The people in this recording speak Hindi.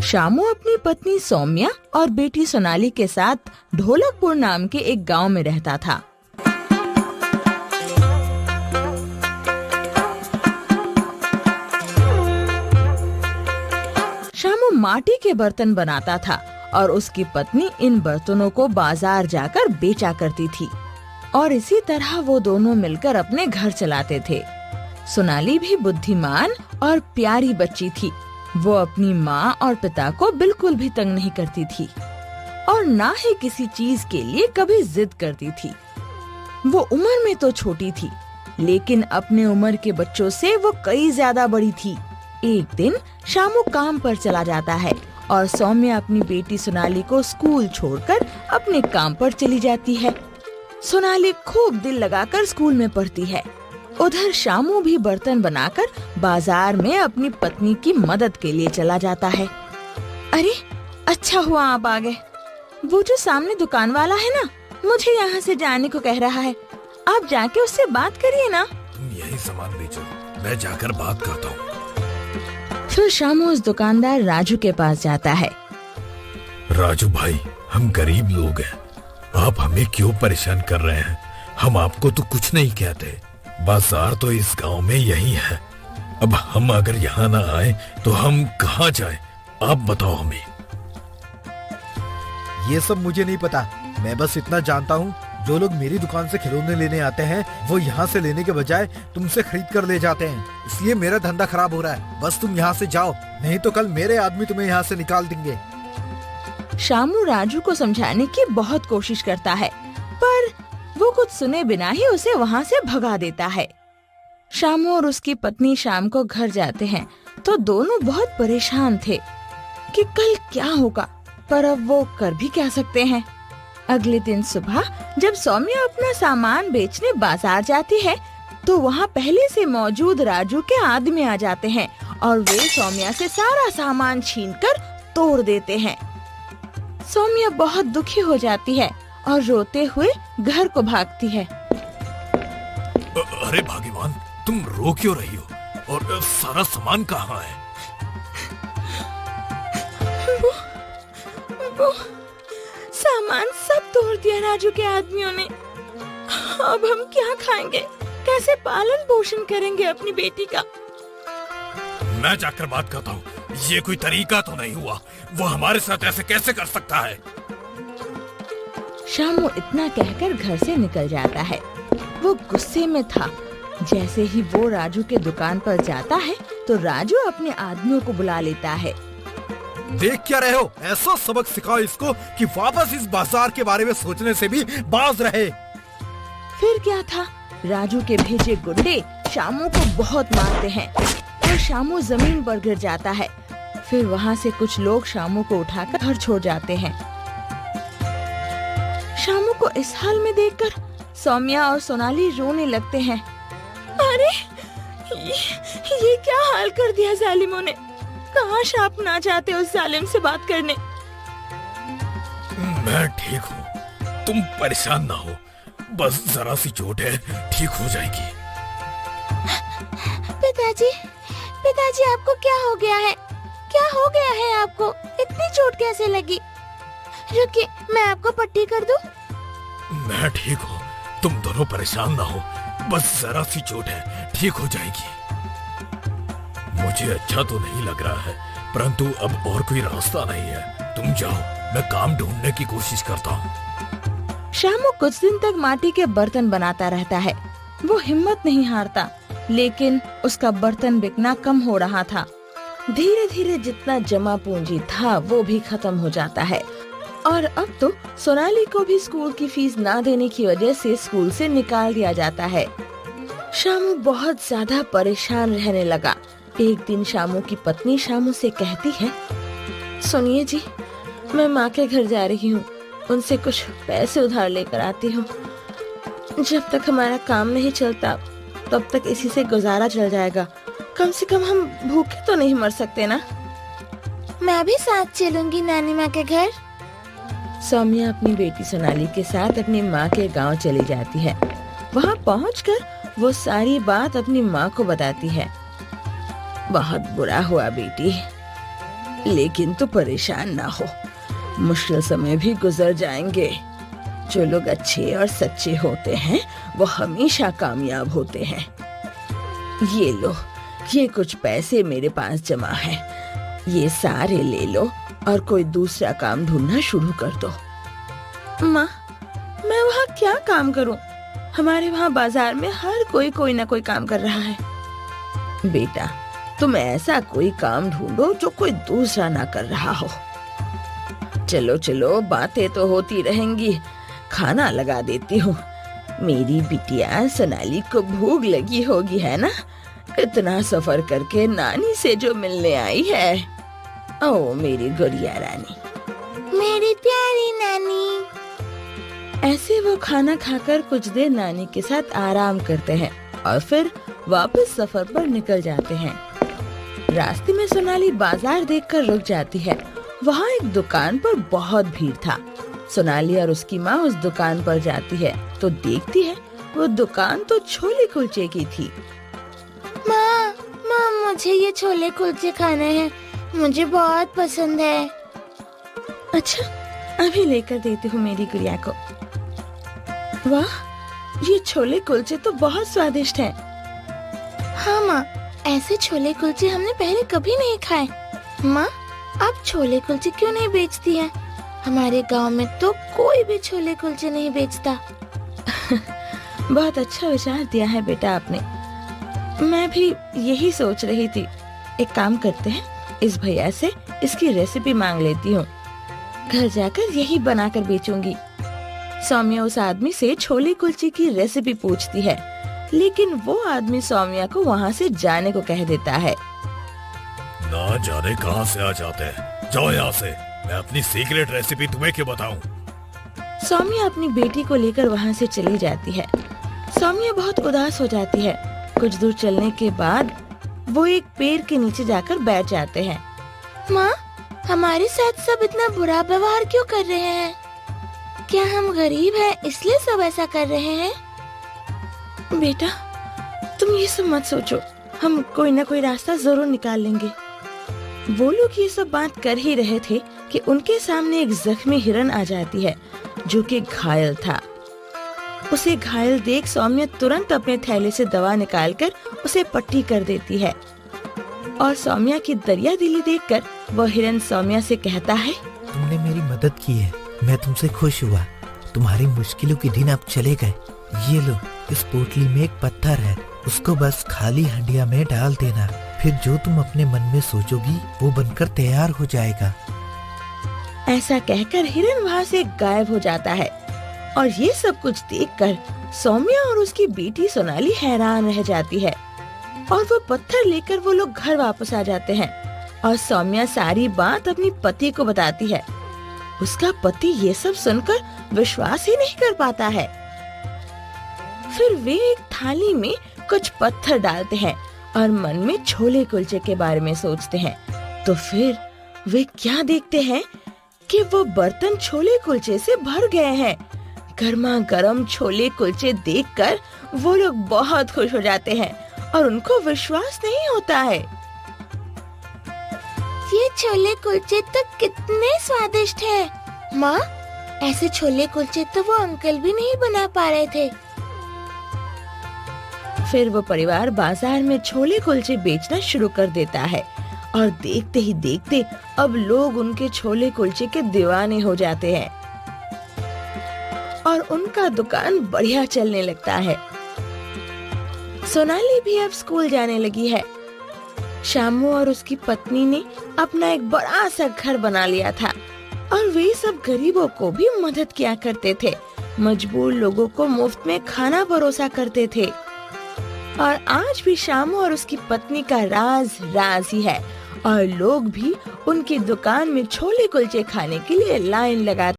शामू अपनी पत्नी सौम्या और बेटी सोनाली के साथ ढोलकपुर नाम के एक गांव में रहता था। शामू माटी के बर्तन बनाता था और उसकी पत्नी इन बर्तनों को बाजार जाकर बेचा करती थी और इसी तरह वो दोनों मिलकर अपने घर चलाते थे। सोनाली भी बुद्धिमान और प्यारी बच्ची थी। वो अपनी माँ और पिता को बिल्कुल भी तंग नहीं करती थी और ना ही किसी चीज के लिए कभी जिद करती थी। वो उम्र में तो छोटी थी, लेकिन अपने उम्र के बच्चों से वो कई ज्यादा बड़ी थी। एक दिन शामू काम पर चला जाता है और सौम्या अपनी बेटी सोनाली को स्कूल छोड़कर अपने काम पर चली जाती है। सोनाली खूब दिल लगाकर स्कूल में पढ़ती है। उधर शामू भी बर्तन बनाकर बाजार में अपनी पत्नी की मदद के लिए चला जाता है। अरे अच्छा हुआ आप आ गए। वो जो सामने दुकान वाला है ना, मुझे यहाँ से जाने को कह रहा है। आप जाके उससे बात करिए ना। तुम यही सामान बेचो, मैं जाकर बात करता हूँ। फिर शामू उस दुकानदार राजू के पास जाता है। राजू भाई, हम गरीब लोग हैं, आप हमें क्यों परेशान कर रहे हैं? हम आपको तो कुछ नहीं कहते। बाजार तो इस गांव में यही है। अब हम अगर यहाँ ना आए तो हम कहाँ जाएं? आप बताओ हमें। ये सब मुझे नहीं पता। मैं बस इतना जानता हूँ, जो लोग मेरी दुकान से खिलौने लेने आते हैं वो यहाँ से लेने के बजाय तुमसे खरीद कर ले जाते हैं। इसलिए मेरा धंधा खराब हो रहा है। बस तुम यहाँ से जाओ, नहीं तो कल मेरे आदमी तुम्हें यहाँ से निकाल देंगे। शामू राजू को समझाने की बहुत कोशिश करता है, पर वो कुछ सुने बिना ही उसे वहाँ से भगा देता है। शामू और उसकी पत्नी शाम को घर जाते हैं तो दोनों बहुत परेशान थे कि कल क्या होगा, पर अब वो कर भी क्या सकते हैं। अगले दिन सुबह जब सौम्या अपना सामान बेचने बाजार जाती है तो वहाँ पहले से मौजूद राजू के आदमी आ जाते हैं और वे सौम्या से सारा सामान छीनकर तोड़ देते हैं। सौम्या बहुत दुखी हो जाती है और रोते हुए घर को भागती है। अरे भाग्यवान, तुम रो क्यों रही हो? और सारा सामान कहाँ है? वो सामान सब तोड़ दिया राजू के आदमियों ने। अब हम क्या खाएंगे, कैसे पालन पोषण करेंगे अपनी बेटी का? मैं जाकर बात करता हूँ। ये कोई तरीका तो नहीं हुआ। वो हमारे साथ ऐसे कैसे कर सकता है? शामू इतना कहकर घर से निकल जाता है। वो गुस्से में था। जैसे ही वो राजू के दुकान पर जाता है तो राजू अपने आदमियों को बुला लेता है। देख क्या रहे हो? ऐसा सबक सिखाओ इसको कि वापस इस बाजार के बारे में सोचने से भी बाज रहे। फिर क्या था, राजू के भेजे गुंडे शामू को बहुत मारते हैं और शामू जमीन पर गिर जाता है। फिर वहाँ से कुछ लोग शामू को उठाकर घर छोड़ जाते हैं। शामू को इस हाल में देखकर सौम्या और सोनाली रोने लगते हैं। अरे ये क्या हाल कर दिया जालिमों ने। काश आप ना जाते उस जालिम से बात करने। मैं ठीक हूँ, तुम परेशान ना हो। बस जरा सी चोट है, ठीक हो जाएगी। पिताजी आपको क्या हो गया है? क्या हो गया है आपको? इतनी चोट कैसे लगी? रुकिए, मैं आपको पट्टी कर दूं? मैं ठीक हूँ, तुम दोनों परेशान ना हो। बस जरा सी चोट है, ठीक हो जाएगी। मुझे अच्छा तो नहीं लग रहा है, परंतु अब और कोई रास्ता नहीं है। तुम जाओ, मैं काम ढूंढने की कोशिश करता हूँ। शामू कुछ दिन तक माटी के बर्तन बनाता रहता है। वो हिम्मत नहीं हारता, लेकिन उसका बर्तन बिकना कम हो रहा था। धीरे धीरे जितना जमा पूंजी था वो भी खत्म हो जाता है और अब तो सोनाली को भी स्कूल की फीस ना देने की वजह से स्कूल से निकाल दिया जाता है। शामू बहुत ज्यादा परेशान रहने लगा। एक दिन शामू की पत्नी शामू से कहती है, सुनिए जी, मैं माँ के घर जा रही हूँ, उनसे कुछ पैसे उधार लेकर आती हूँ। जब तक हमारा काम नहीं चलता तब तक इसी से गुजारा चल जाएगा। कम से कम हम भूखे तो नहीं मर सकते ना। मैं भी साथ चलूंगी नानी माँ के घर। सौम्या अपनी बेटी सोनाली के साथ अपनी माँ के गांव चली जाती है। वहाँ पहुँचकर वो सारी बात अपनी माँ को बताती है। बहुत बुरा हुआ बेटी, लेकिन तू परेशान ना हो, मुश्किल समय भी गुजर जाएंगे। जो लोग अच्छे और सच्चे होते हैं वो हमेशा कामयाब होते हैं। ये लो, ये कुछ पैसे मेरे पास जमा है, ये सारे ले लो और कोई दूसरा काम ढूंढना शुरू कर दो। माँ, मैं वहाँ क्या काम करूँ? हमारे वहाँ बाजार में हर कोई ना कोई काम कर रहा है। बेटा, तुम ऐसा कोई काम ढूंढो जो कोई दूसरा ना कर रहा हो। चलो चलो, बातें तो होती रहेंगी, खाना लगा देती हूँ। मेरी बिटिया सोनाली को भूख लगी होगी, है ना? इतना सफर करके नानी से जो मिलने आई है। ओ मेरी गुड़िया रानी, मेरी प्यारी नानी। ऐसे वो खाना खाकर कुछ देर नानी के साथ आराम करते हैं और फिर वापस सफर पर निकल जाते हैं। रास्ते में सोनाली बाजार देखकर रुक जाती है। वहाँ एक दुकान पर बहुत भीड़ था। सोनाली और उसकी माँ उस दुकान पर जाती है तो देखती है वो दुकान तो छोले कुलचे की थी। माँ, मुझे ये छोले कुलचे खाने हैं, मुझे बहुत पसंद है। अच्छा, अभी लेकर देती हूँ मेरी गुड़िया को। वाह, ये छोले कुलचे तो बहुत स्वादिष्ट हैं। हाँ माँ, ऐसे छोले कुलचे हमने पहले कभी नहीं खाए। माँ, आप छोले कुलचे क्यों नहीं बेचती हैं? हमारे गांव में तो कोई भी छोले कुलचे नहीं बेचता। बहुत अच्छा विचार दिया है बेटा आपने। मैं भी यही सोच रही थी। एक काम करते हैं, इस भैया से इसकी रेसिपी मांग लेती हूँ। घर जाकर यही बनाकर बेचूंगी। सौम्या उस आदमी से छोले कुलचे की रेसिपी पूछती है, लेकिन वो आदमी सौम्या को वहाँ से जाने को कह देता है। ना जाने कहाँ से आ जाते हैं, जाओ यहाँ से, मैं अपनी सीक्रेट रेसिपी तुम्हें क्यों बताऊं। सौम्या अपनी बेटी को लेकर वहाँ से चली जाती है। सौम्या बहुत उदास हो जाती है। कुछ दूर चलने के बाद वो एक पेड़ के नीचे जाकर बैठ जाते हैं। माँ, हमारे साथ सब इतना बुरा व्यवहार क्यों कर रहे हैं? क्या हम गरीब हैं इसलिए सब ऐसा कर रहे हैं? बेटा, तुम ये सब मत सोचो, हम कोई ना कोई रास्ता जरूर निकाल लेंगे। वो लोग ये सब बात कर ही रहे थे कि उनके सामने एक जख्मी हिरन आ जाती है जो कि घायल था। उसे घायल देख सौम्या तुरंत अपने थैले से दवा निकालकर उसे पट्टी कर देती है और सौम्या की दरिया दिली देखकर वह हिरन सौम्या से कहता है, तुमने मेरी मदद की है, मैं तुमसे खुश हुआ। तुम्हारी मुश्किलों के दिन अब चले गए। ये लो, इस पोटली में एक पत्थर है, उसको बस खाली हंडिया में डाल देना, फिर जो तुम अपने मन में सोचोगी वो बनकर तैयार हो जाएगा। ऐसा कहकर हिरन वहाँ से गायब हो जाता है और ये सब कुछ देखकर सौम्या और उसकी बेटी सोनाली हैरान रह जाती है और वो पत्थर लेकर वो लोग घर वापस आ जाते हैं और सौम्या सारी बात अपनी पति को बताती है। उसका पति ये सब सुनकर विश्वास ही नहीं कर पाता है। फिर वे एक थाली में कुछ पत्थर डालते हैं और मन में छोले कुलचे के बारे में सोचते हैं। तो फिर वे क्या देखते हैं कि वो बर्तन छोले कुलचे से भर गए हैं। गर्मा गर्म छोले कुलचे देखकर वो लोग बहुत खुश हो जाते हैं और उनको विश्वास नहीं होता है। ये छोले कुलचे तो कितने स्वादिष्ट हैं। माँ, ऐसे छोले कुलचे तो वो अंकल भी नहीं बना पा रहे थे। फिर वो परिवार बाजार में छोले कुलचे बेचना शुरू कर देता है और देखते ही देखते अब लोग उनके छोले कुलचे के दीवाने हो जाते हैं और उनका दुकान बढ़िया चलने लगता है। सोनाली भी अब स्कूल जाने लगी है। शामू और उसकी पत्नी ने अपना एक बड़ा सा घर बना लिया था और वे सब गरीबों को भी मदद किया करते थे। मजबूर लोगों को मुफ्त में खाना परोसा करते थे और आज भी शामू और उसकी पत्नी का राज राज ही है और लोग भी उनकी दुकान में छोले कुलचे खाने के लिए लाइन लगाते